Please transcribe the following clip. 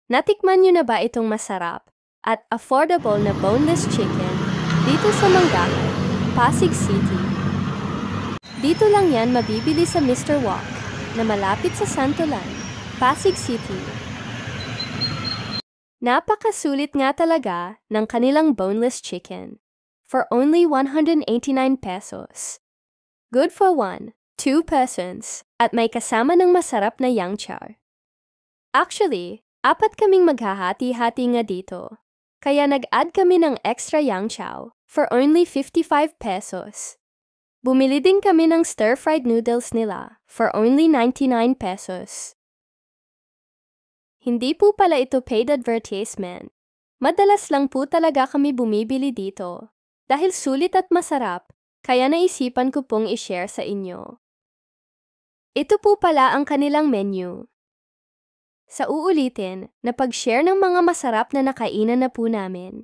Natikman nyo na ba itong masarap at affordable na boneless chicken dito sa Manggahan, Pasig City? Dito lang yan mabibili sa Mr. Wok na malapit sa Santolan, Pasig City. Napakasulit nga talaga ng kanilang boneless chicken for only 189 pesos. Good for 1, 2 persons at may kasama ng masarap na yangchar. Actually, 4 kaming maghahati-hati nga dito. Kaya nag-add kami ng extra yangchow for only 55 pesos. Bumili din kami ng stir-fried noodles nila for only 99 pesos. Hindi po pala ito paid advertisement. Madalas lang po talaga kami bumibili dito. Dahil sulit at masarap, kaya naisipan ko pong i-share sa inyo. Ito po pala ang kanilang menu. Sa uulitin na pag-share ng mga masarap na nakainan na po namin,